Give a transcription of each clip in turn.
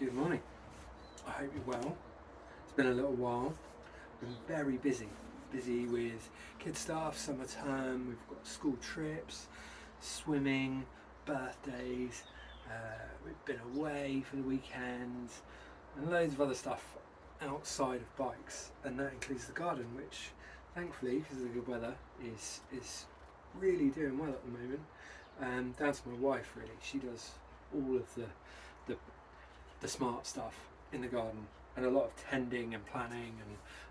Good morning. I hope you're well. It's been a little while. Been very busy. Busy with kid stuff, summer term, we've got school trips, swimming, birthdays, we've been away for the weekend, and loads of other stuff outside of bikes, and that includes the garden, which thankfully, because of the good weather, is really doing well at the moment. Down to my wife, really. She does all of the smart stuff in the garden, and a lot of tending and planning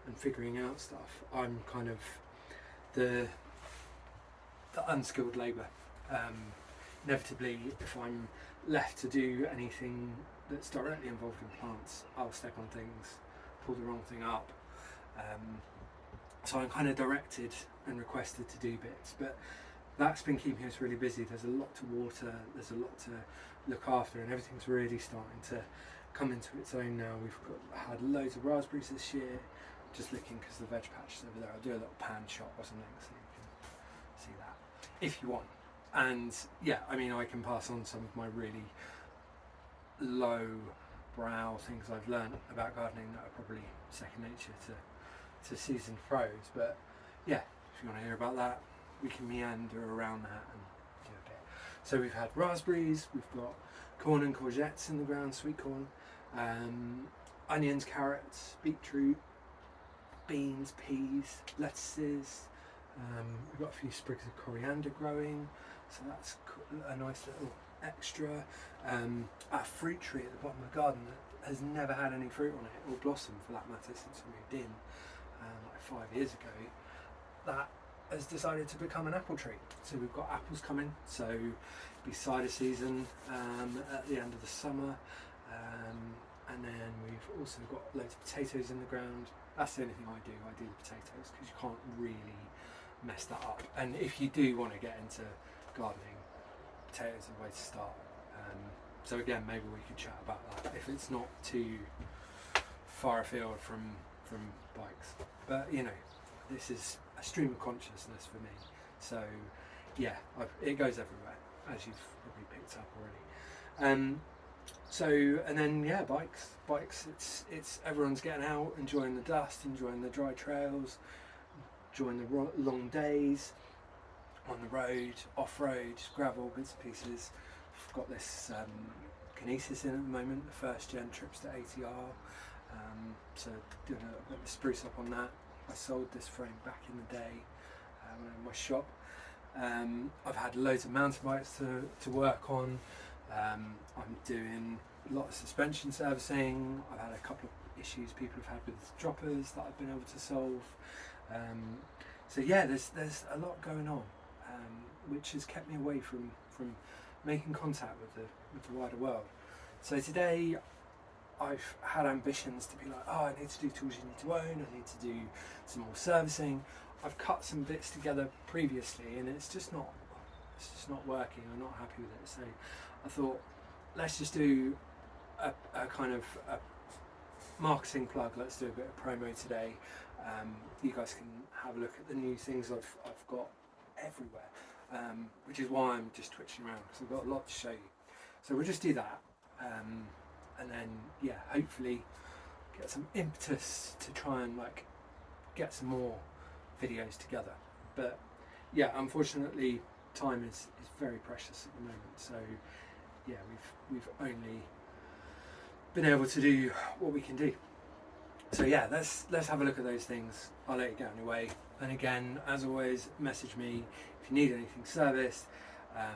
and figuring out stuff. I'm kind of the unskilled labour. Inevitably, if I'm left to do anything that's directly involved in plants, I'll step on things, pull the wrong thing up. So I'm kind of directed and requested to do bits, but that's been keeping us really busy. There's a lot to water, there's a lot to look after, and everything's really starting to come into its own now. We've had loads of raspberries this year. Just looking because the veg patch is over there. I'll do a little pan shot or something so you can see that if you want. And yeah, I mean, I can pass on some of my really low brow things I've learned about gardening that are probably second nature to seasoned pros. But yeah, if you want to hear about that, we can meander around that and do a bit. So we've had raspberries, we've got corn and courgettes in the ground, sweet corn, onions, carrots, beetroot, beans, peas, lettuces. We've got a few sprigs of coriander growing, so that's a nice little extra. Our fruit tree at the bottom of the garden that has never had any fruit on it, or blossom for that matter, since we moved in like 5 years ago, that has decided to become an apple tree. So we've got apples coming, so it'll be cider season at the end of the summer, and then we've also got loads of potatoes in the ground. That's the only thing I do the potatoes, because you can't really mess that up. And if you do want to get into gardening, potatoes are the way to start. So again, maybe we could chat about that if it's not too far afield from bikes. But you know, this is a stream of consciousness for me. So yeah, it goes everywhere, as you've probably picked up already. So, and then yeah, bikes. It's everyone's getting out, enjoying the dust, enjoying the dry trails, enjoying the long days on the road, off-road, gravel, bits and pieces. I've got this Kinesis in at the moment, the first gen trips to ATR. So doing a little bit of spruce up on that. I sold this frame back in the day when I had my shop. I've had loads of mountain bikes to work on. I'm doing a lot of suspension servicing. I've had a couple of issues people have had with droppers that I've been able to solve. So yeah, there's a lot going on, which has kept me away from making contact with the wider world. So today I've had ambitions to be like, oh, I need to do tools you need to own, I need to do some more servicing. I've cut some bits together previously and it's just not working. I'm not happy with it. So I thought, let's just do a kind of a marketing plug. Let's do a bit of promo today. You guys can have a look at the new things I've got everywhere, which is why I'm just twitching around, because I've got a lot to show you. So we'll just do that. And then yeah, hopefully get some impetus to try and like get some more videos together. But yeah, unfortunately time is very precious at the moment, so yeah, we've only been able to do what we can do. So yeah, let's have a look at those things. I'll let you get on your way, and again, as always, message me if you need anything serviced, if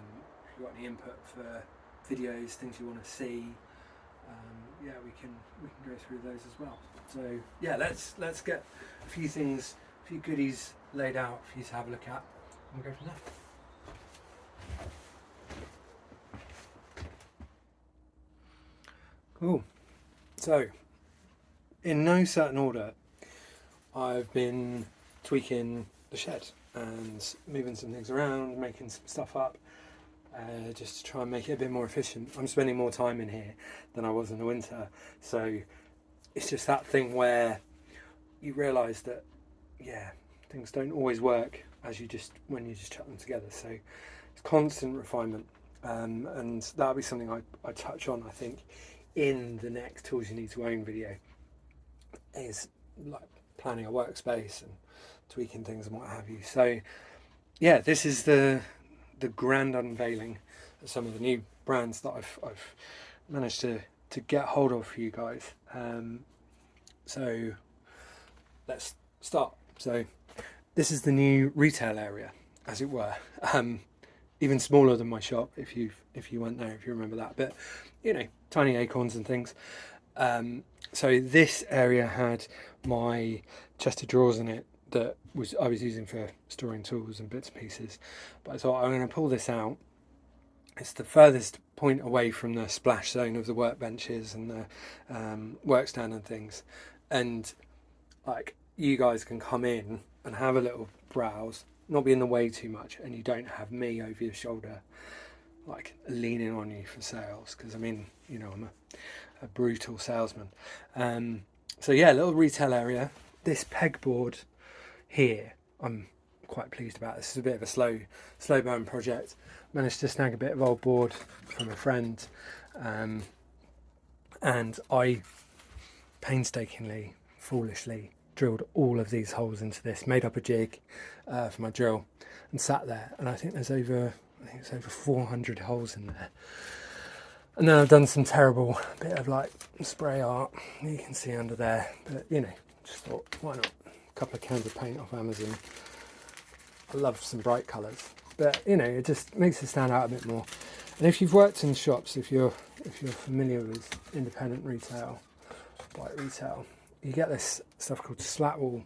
you've got any input for videos, things you want to see. Yeah, we can go through those as well. So yeah, let's get a few things, a few goodies laid out for you to have a look at, and we'll go from there. Cool. So, in no certain order, I've been tweaking the shed and moving some things around, making some stuff up, just to try and make it a bit more efficient. I'm spending more time in here than I was in the winter, so it's just that thing where you realise that, yeah, things don't always work when you just chuck them together. So it's constant refinement, and that'll be something I touch on, I think, in the next Tools You Need to Own video is like planning a workspace and tweaking things and what have you. So yeah, this is the grand unveiling of some of the new brands that I've managed to get hold of for you guys. So let's start. So this is the new retail area, as it were. Even smaller than my shop, if you weren't there, if you remember that. But you know, tiny acorns and things. So this area had my chest of drawers in it that I was using for storing tools and bits and pieces. But I thought I'm going to pull this out. It's the furthest point away from the splash zone of the workbenches and the workstand and things. And like, you guys can come in and have a little browse, not be in the way too much, and you don't have me over your shoulder like leaning on you for sales, because I mean, you know, I'm a brutal salesman. So yeah, little retail area. This pegboard here, I'm quite pleased about. This is a bit of a slow burn project. Managed to snag a bit of old board from a friend, and I painstakingly, foolishly drilled all of these holes into this, made up a jig for my drill, and sat there. And I think it's over 400 holes in there. And then I've done some terrible bit of like spray art you can see under there, but you know, just thought, why not? A couple of cans of paint off Amazon. I love some bright colours, but you know, it just makes it stand out a bit more. And if you've worked in shops, if you're familiar with independent retail, white retail, you get this stuff called slat wool,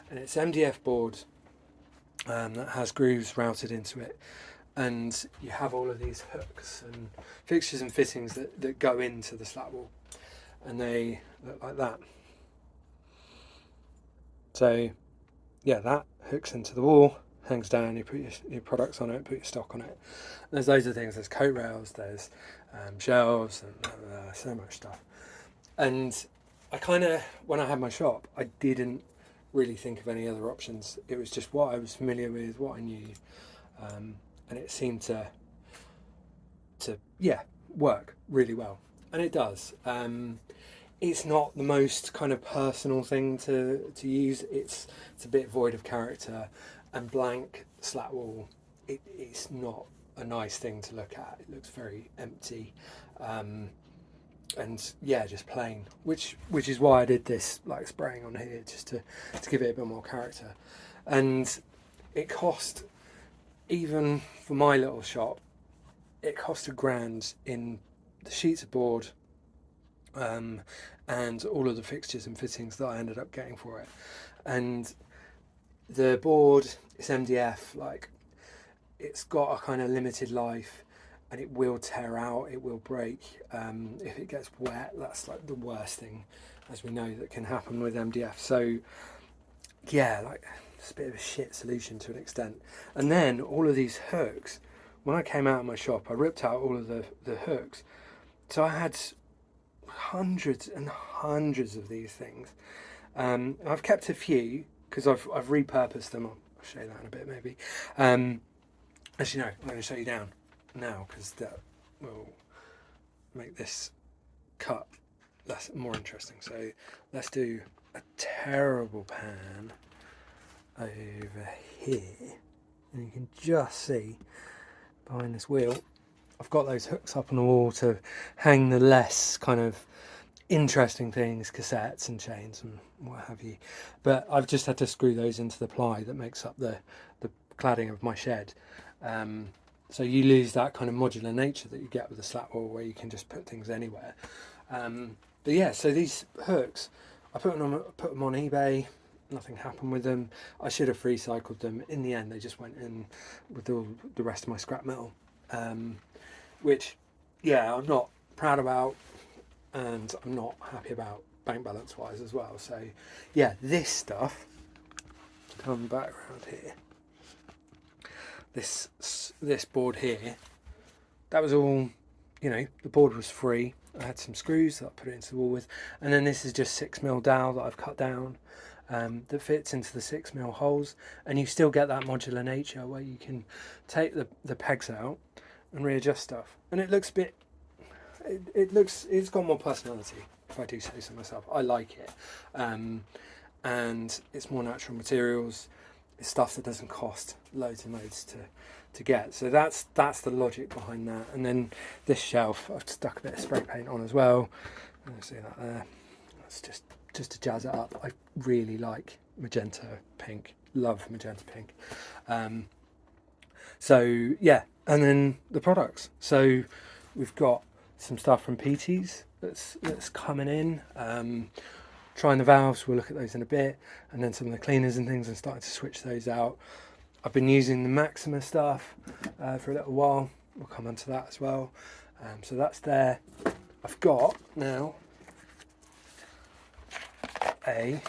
and it's MDF board that has grooves routed into it. And you have all of these hooks and fixtures and fittings that go into the slat wall, and they look like that. So yeah, that hooks into the wall, hangs down, you put your products on it, put your stock on it. And there's loads of things, there's coat rails, there's shelves, and so much stuff. And I kind of, when I had my shop, I didn't really think of any other options. It was just what I was familiar with, what I knew. And it seemed to work really well, and it does. It's not the most kind of personal thing to use. It's a bit void of character, and blank slat wall. It's not a nice thing to look at. It looks very empty, and yeah, just plain. Which is why I did this like spraying on here, just to give it a bit more character. And it cost, even for my little shop, it cost £1,000 in the sheets of board and all of the fixtures and fittings that I ended up getting for it. And the board is MDF, like, it's got a kind of limited life, and it will tear out, it will break. If it gets wet, that's like the worst thing, as we know, that can happen with MDF. So yeah, like, it's a bit of a shit solution to an extent. And then all of these hooks, when I came out of my shop, I ripped out all of the hooks. So I had hundreds and hundreds of these things. I've kept a few because I've repurposed them. I'll show you that in a bit maybe. Actually no, I'm going to show you down now, because that will make this cut more interesting. So let's do a terrible pan over here, and you can just see behind this wheel I've got those hooks up on the wall to hang the less kind of interesting things, cassettes and chains and what have you, but I've just had to screw those into the ply that makes up the cladding of my shed. So you lose that kind of modular nature that you get with the slat wall, where you can just put things anywhere. But yeah, so these hooks, I put them on eBay. Nothing happened with them. I should have recycled them. In the end, they just went in with all the rest of my scrap metal, which, yeah, I'm not proud about, and I'm not happy about bank balance wise as well. So yeah, this stuff, come back around here, this board here, that was all, you know, the board was free. I had some screws that I put it into the wall with, and then this is just 6mm dowel that I've cut down, that fits into the 6mm holes, and you still get that modular nature where you can take the pegs out and readjust stuff, and it looks a it's got more personality, if I do say so myself. I like it, and it's more natural materials. It's stuff that doesn't cost loads and loads to get. So that's the logic behind that. And then this shelf, I've stuck a bit of spray paint on as well. You see that there? That's just to jazz it up. I really like magenta pink. Love magenta pink. So yeah, and then the products. So we've got some stuff from Peaty's that's coming in. Trying the valves, we'll look at those in a bit, and then some of the cleaners and things, and starting to switch those out. I've been using the Maxima stuff for a little while. We'll come on to that as well. So that's there. I've got now a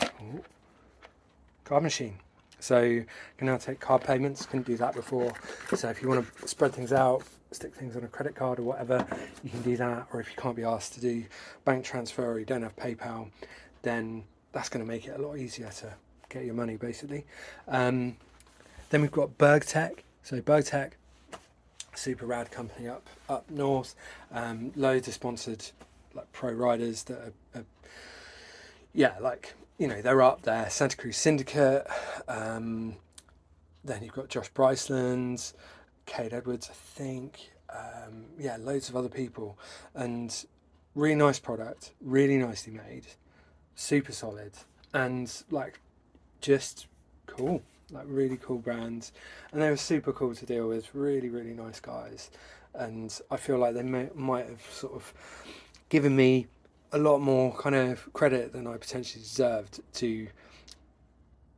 card machine. So you can now take card payments. Couldn't do that before. So if you want to spread things out, stick things on a credit card or whatever, you can do that. Or if you can't be asked to do bank transfer or you don't have PayPal, then that's going to make it a lot easier to get your money, basically. Then we've got Burgtec. So Burgtec, super rad company up north. Loads of sponsored like pro riders that are like, you know, they're up there. Santa Cruz Syndicate. Then you've got Josh Bryceland, Cade Edwards, I think. Loads of other people, and really nice product, really nicely made, super solid, and like just cool, like really cool brands. And they were super cool to deal with, really nice guys. And I feel like they might have sort of given me a lot more kind of credit than I potentially deserved to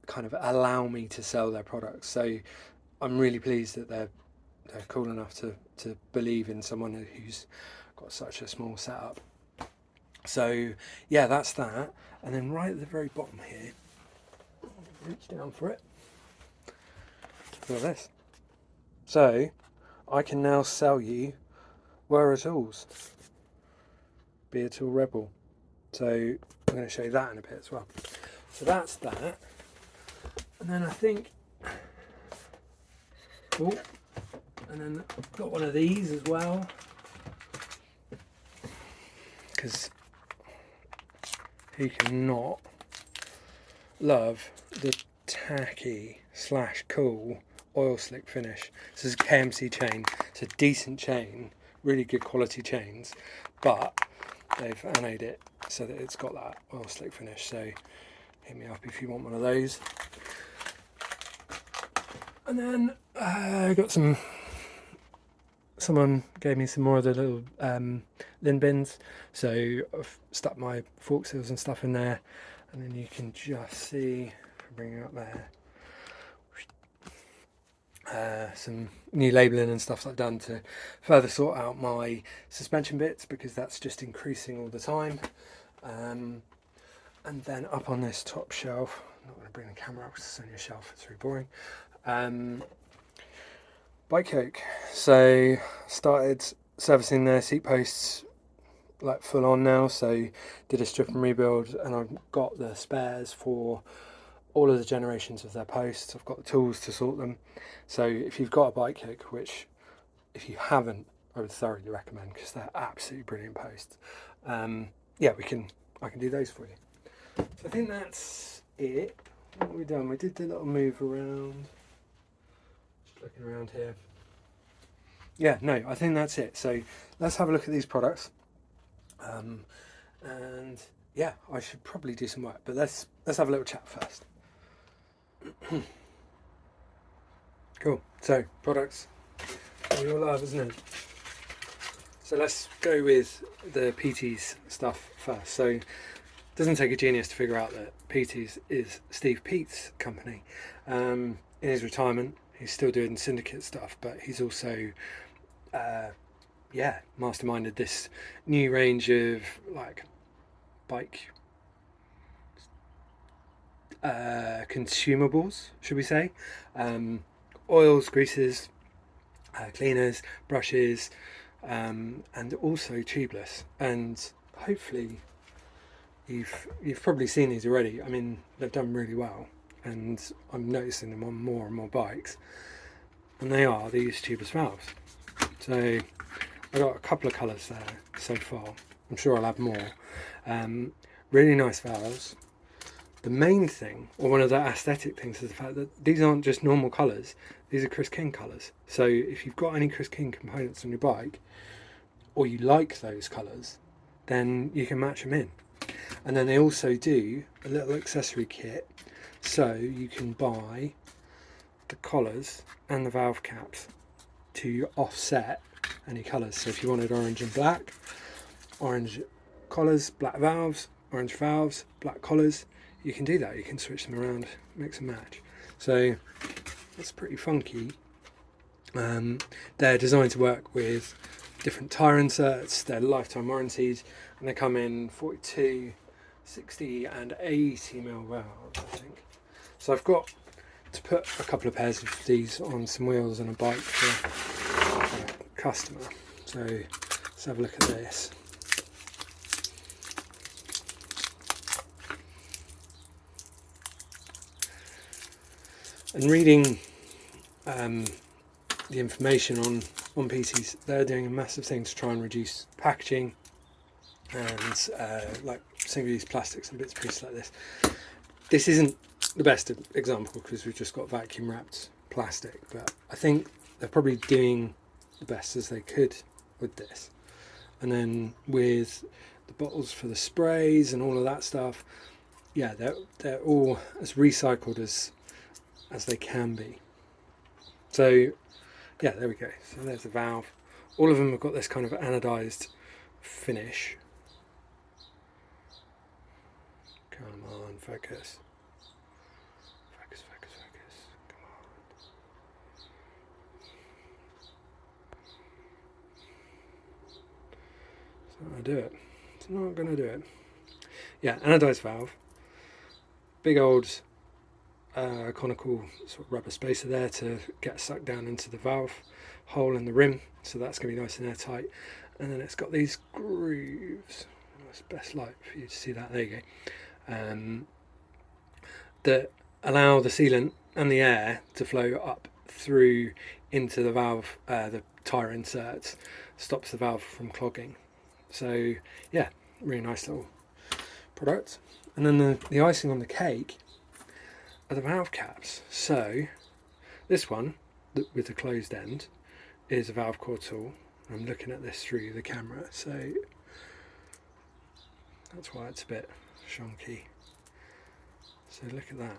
kind of allow me to sell their products. So I'm really pleased that they're cool enough to believe in someone who's got such a small setup. So yeah, that's that. And then right at the very bottom here, reach down for it. Look at this. So I can now sell you Where Are Tools. Be a Tool Rebel. So I'm going to show you that in a bit as well. So that's that. And then I think, and then I've got one of these as well, because who can not love the tacky / cool oil slick finish? This is a KMC chain. It's a decent chain, really good quality chains, but they've anoded it so that it's got that oil slick finish. So hit me up if you want one of those. And then I got someone gave me some more of the little lin bins, so I've stuck my fork seals and stuff in there, and then you can just see, if I bring it up there, some new labelling and stuff I've done to further sort out my suspension bits, because that's just increasing all the time. And then up on this top shelf, I'm not going to bring the camera up because it's only a shelf, it's really boring. Bike yoke. So started servicing their seat posts like full on now. So did a strip and rebuild, and I've got the spares for all of the generations of their posts. I've got the tools to sort them. So if you've got a bike yoke, which if you haven't, I would thoroughly recommend, because they're absolutely brilliant posts. I can do those for you. So I think that's it. What have we done? We did the little move around. Looking around here. Yeah, no, I think that's it. So let's have a look at these products. And yeah, I should probably do some work, but let's have a little chat first. Cool. So products, all your love, isn't it? So let's go with the Peaty's stuff first. So it doesn't take a genius to figure out that Peaty's is Steve Peat's company. In his retirement, he's still doing syndicate stuff, but he's also masterminded this new range of like bike consumables, should we say, oils, greases, cleaners, brushes, and also tubeless. And hopefully you've probably seen these already. I mean, they've done really well, and I'm noticing them on more and more bikes, and they are these tubeless valves. So I've got a couple of colours there so far. I'm sure I'll have more. Really nice valves. The main thing, or one of the aesthetic things, is the fact that these aren't just normal colours, these are Chris King colours. So if you've got any Chris King components on your bike, or you like those colours, then you can match them in. And then they also do a little accessory kit, so you can buy the collars and the valve caps to offset any colours. So if you wanted orange and black, orange collars, black valves, orange valves, black collars, you can do that. You can switch them around, mix and match. So that's pretty funky. They're designed to work with different tyre inserts. They're lifetime warranted, and they come in 42, 60 and 80 mil valves, I think. So I've got to put a couple of pairs of these on some wheels on a bike for a customer. So let's have a look at this. And reading the information on Peaty's, they're doing a massive thing to try and reduce packaging and like single-use plastics and bits and pieces like this. This isn't the best example because we've just got vacuum wrapped plastic, but I think they're probably doing the best as they could with this. And then with the bottles for the sprays and all of that stuff, yeah, they're all as recycled as they can be. So yeah, there we go. So there's the valve. All of them have got this kind of anodized finish. Come on, focus. Focus, focus, focus. Come on. It's not going to do it. It's not going to do it. Yeah, anodized valve. Big old conical sort of rubber spacer there to get sucked down into the valve hole in the rim, so that's going to be nice and airtight. And then it's got these grooves. It's best light for you to see that. There you go. That allow the sealant and the air to flow up through into the valve, the tyre inserts, stops the valve from clogging. So yeah, really nice little product. And then the icing on the cake are the valve caps. So this one with the closed end is a valve core tool. I'm looking at this through the camera, so that's why it's a bit shonky. So look at that.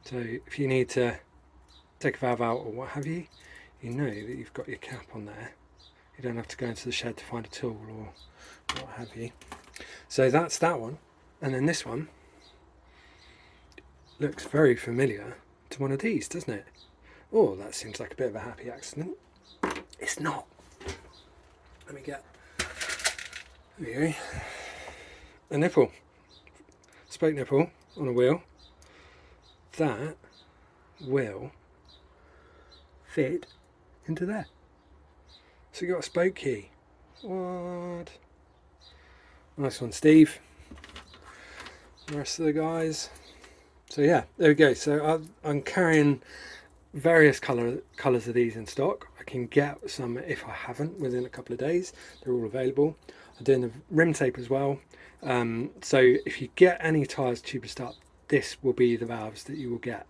So if you need to take a valve out or what have you, you know that you've got your cap on there. You don't have to go into the shed to find a tool or what have you. So that's that one. And then this one looks very familiar to one of these, doesn't it? Oh, that seems like a bit of a happy accident. It's not. Let me get, there we go, a nipple, spoke nipple on a wheel. That will fit into there. So you got a spoke key. What? Nice one, Steve. The rest of the guys. So yeah, there we go. So I'm carrying various colours of these in stock. I can get some if I haven't within a couple of days. They're all available. I'm doing the rim tape as well. So if you get any tyres tuber start, this will be the valves that you will get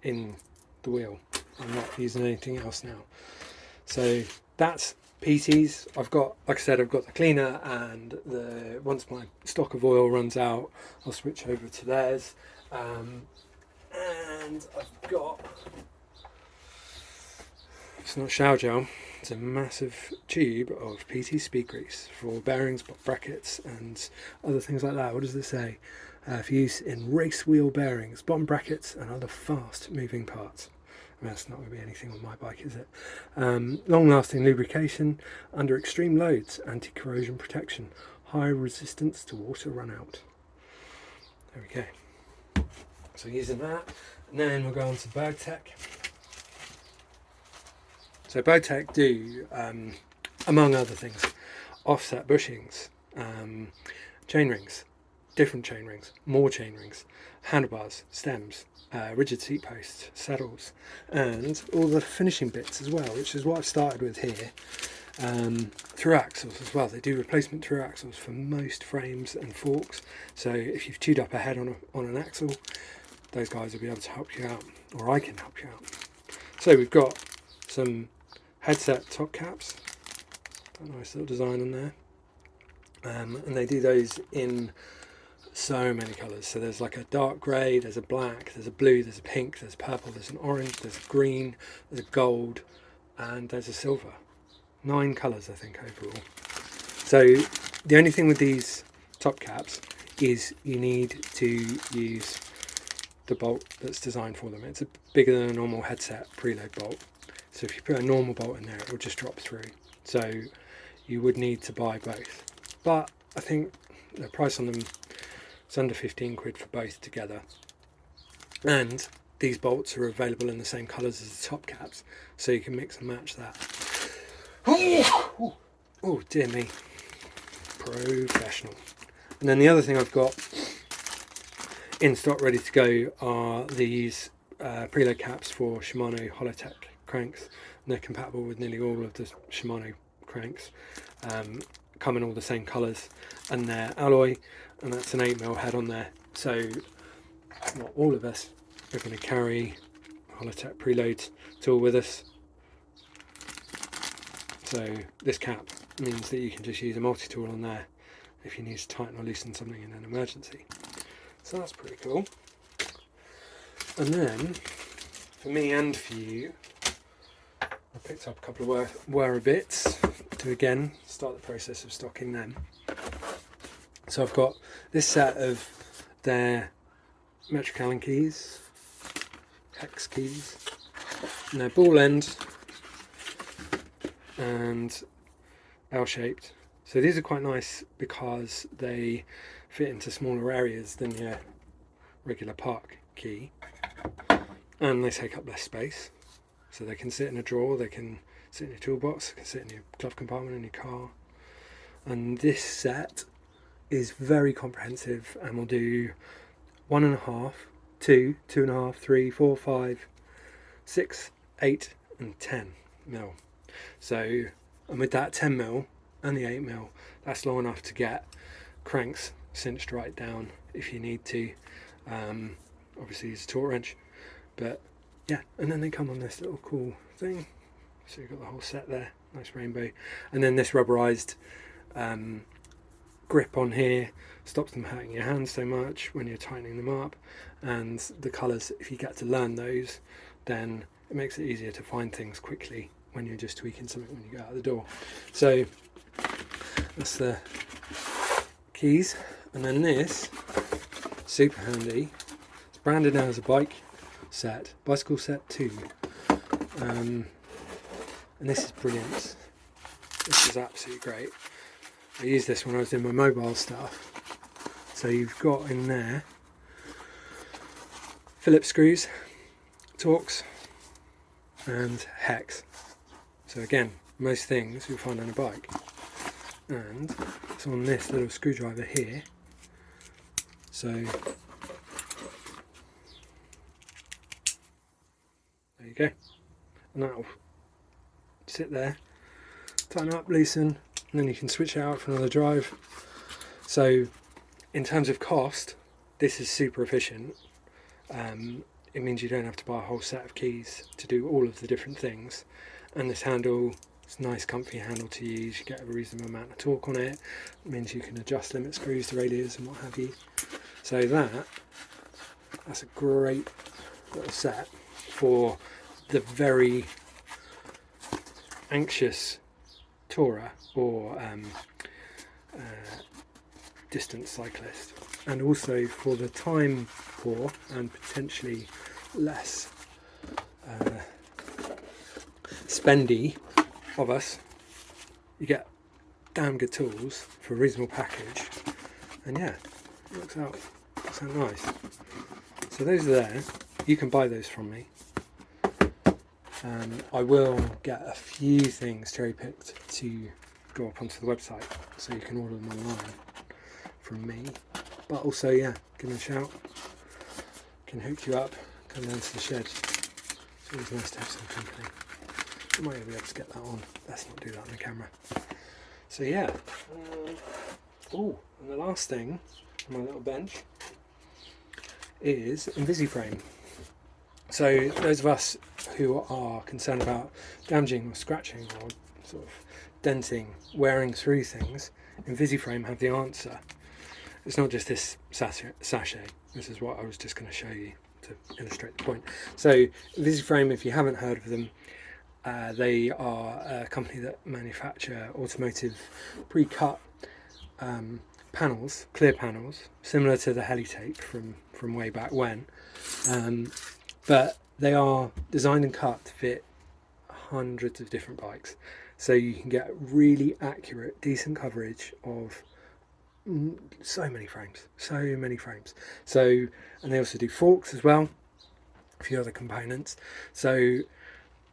in the wheel. I'm not using anything else now. So that's Peaty's. I've got, like I said, I've got the cleaner, and once my stock of oil runs out, I'll switch over to theirs. And I've got, it's not shower gel, it's a massive tube of PT speed grease for bearings, brackets and other things like that. What does it say? For use in race wheel bearings, bottom brackets and other fast moving parts. I mean, that's not going to be anything on my bike, is it? Long lasting lubrication under extreme loads, anti-corrosion protection, high resistance to water run out. There we go. So using that, and then we'll go on to Burgtec. So Burgtec do, among other things, offset bushings, chain rings, different chain rings, more chain rings, handlebars, stems, rigid seat posts, saddles, and all the finishing bits as well, which is what I've started with here. Through axles as well. They do replacement through axles for most frames and forks. So if you've chewed up a head on an axle, those guys will be able to help you out, or I can help you out. So we've got some headset top caps. Got a nice little design on there. And they do those in so many colours. So there's like a dark grey, there's a black, there's a blue, there's a pink, there's a purple, there's an orange, there's a green, there's a gold, and there's a silver. 9 colours I think overall. So the only thing with these top caps is you need to use the bolt that's designed for them. It's bigger than a normal headset preload bolt. So if you put a normal bolt in there, it will just drop through. So you would need to buy both. But I think the price on them is under 15 quid for both together. And these bolts are available in the same colours as the top caps, so you can mix and match that. Oh dear me, professional. And then the other thing I've got in stock ready to go are these preload caps for Shimano Holotech cranks, and they're compatible with nearly all of the Shimano cranks. Come in all the same colours, and they're alloy, and that's an 8mm head on there. So not all of us are going to carry Holotech preload tool with us. So this cap means that you can just use a multi-tool on there if you need to tighten or loosen something in an emergency. So that's pretty cool. And then, for me and for you, I picked up a couple of wearer bits to again start the process of stocking them. So I've got this set of their metric Allen keys, hex keys, and they're ball end and L-shaped. So these are quite nice because they fit into smaller areas than your regular park key, and they take up less space. So they can sit in a drawer, they can sit in your toolbox, they can sit in your glove compartment in your car. And this set is very comprehensive and will do 1.5, 2, 2.5, 3, 4, 5, 6, 8 and 10 mil. So, and with that 10mm and the 8mm, that's long enough to get cranks cinched right down if you need to. Obviously use a torque wrench, but yeah, and then they come on this little cool thing. So you've got the whole set there, nice rainbow. And then this rubberized grip on here stops them hurting your hands so much when you're tightening them up. And the colours, if you get to learn those, then it makes it easier to find things quickly when you're just tweaking something when you go out the door. So that's the keys. And then this, super handy, it's branded now as a bicycle set 2. And this is brilliant. This is absolutely great. I used this when I was doing my mobile stuff. So you've got in there Phillips screws, Torx and hex. So again, most things you'll find on a bike. And it's on this little screwdriver here. So there you go. And that'll sit there, tighten up, loosen, and then you can switch it out for another drive. So in terms of cost, this is super efficient. It means you don't have to buy a whole set of keys to do all of the different things. And this handle, it's a nice comfy handle to use. You get a reasonable amount of torque on it. It means you can adjust limit screws to radius and what have you. So that's a great little set for the very anxious tourer or distance cyclist, and also for the time poor and potentially less spendy of us. You get damn good tools for a reasonable package, and yeah, it works out nice. So those are there. You can buy those from me. I will get a few things cherry picked to go up onto the website, so you can order them online from me. but also, yeah, give me a shout. Can hook you up, come down to the shed. It's always nice to have some company. I might be able to get that on. Let's not do that on the camera. So yeah. Oh, and the last thing on my little bench is InvisiFrame. So those of us who are concerned about damaging or scratching or sort of denting, wearing through things, InvisiFrame have the answer. It's not just this sachet. This is what I was just going to show you to illustrate the point. So InvisiFrame, if you haven't heard of them, they are a company that manufacture automotive pre-cut panels, clear panels, similar to the Helitape from way back when. But they are designed and cut to fit hundreds of different bikes. So you can get really accurate, decent coverage of so many frames. So, and they also do forks as well, a few other components. So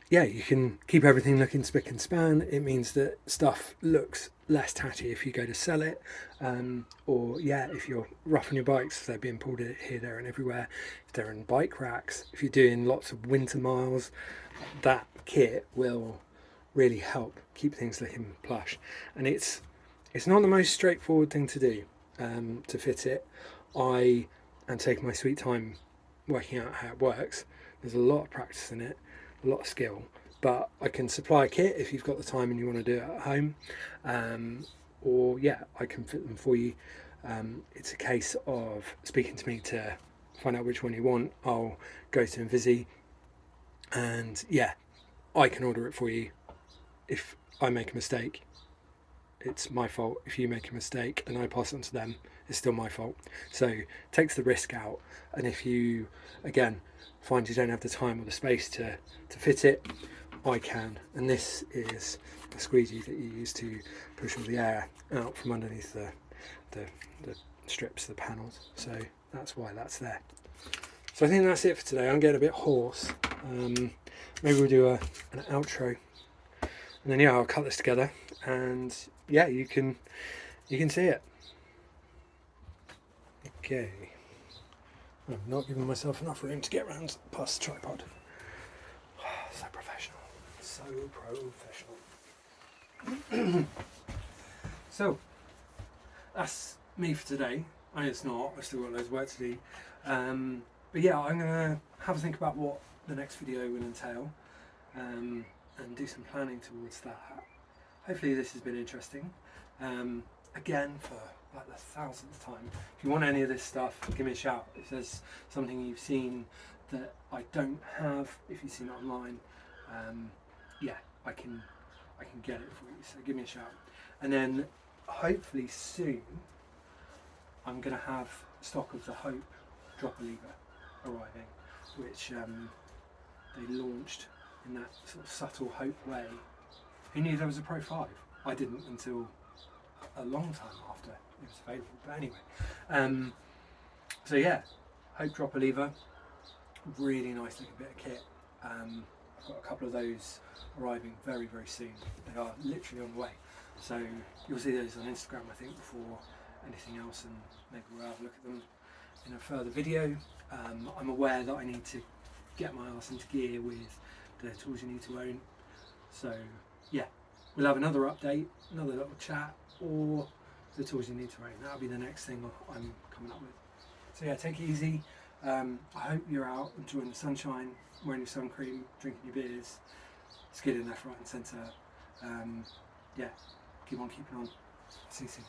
yeah, you can keep everything looking spick and span. It means that stuff looks less tatty if you go to sell it, or yeah, if you're roughing your bikes, if they're being pulled here, there and everywhere, if they're in bike racks, if you're doing lots of winter miles, that kit will really help keep things looking plush. And it's not the most straightforward thing to do, to fit it. I am taking my sweet time working out how it works. There's a lot of practice in it, a lot of skill, but I can supply a kit if you've got the time and you want to do it at home, or yeah, I can fit them for you. It's a case of speaking to me to find out which one you want. I'll go to Invisi and yeah, I can order it for you. If I make a mistake, it's my fault. If you make a mistake and I pass it on to them, it's still my fault. So it takes the risk out. And if you, again, find you don't have the time or the space to fit it, I can. And this is a squeegee that you use to push all the air out from underneath the strips, the panels. So that's why that's there. So I think that's it for today. I'm getting a bit hoarse. Maybe we'll do an outro. And then yeah, I'll cut this together and yeah, you can see it. Okay. I'm not giving myself enough room to get around past the tripod. So professional. So professional. So that's me for today. I mean, it's not. I've still got loads of work to do. But yeah, I'm gonna have a think about what the next video will entail, and do some planning towards that. Hopefully this has been interesting. Again, for like the 1000th time, if you want any of this stuff, give me a shout. If there's something you've seen that I don't have, if you've seen it online, yeah, I can get it for you. So give me a shout. And then hopefully soon I'm going to have stock of the Hope dropper lever arriving, which they launched in that sort of subtle Hope way. Who knew there was a Pro 5? I didn't until a long time after it was available. But anyway, so yeah, Hope dropper lever, really nice looking bit of kit. I've got a couple of those arriving very, very soon. They are literally on the way. So you'll see those on Instagram, I think, before anything else, and maybe we'll have a look at them in a further video. I'm aware that I need to get my arse into gear with the tools you need to own. So yeah, we'll have another update, another little chat, or the tools you need to own. That'll be the next thing I'm coming up with. So yeah, take it easy. I hope you're out enjoying the sunshine, wearing your sun cream, drinking your beers, skidding left, right and centre. Yeah, keep on keeping on. See you soon.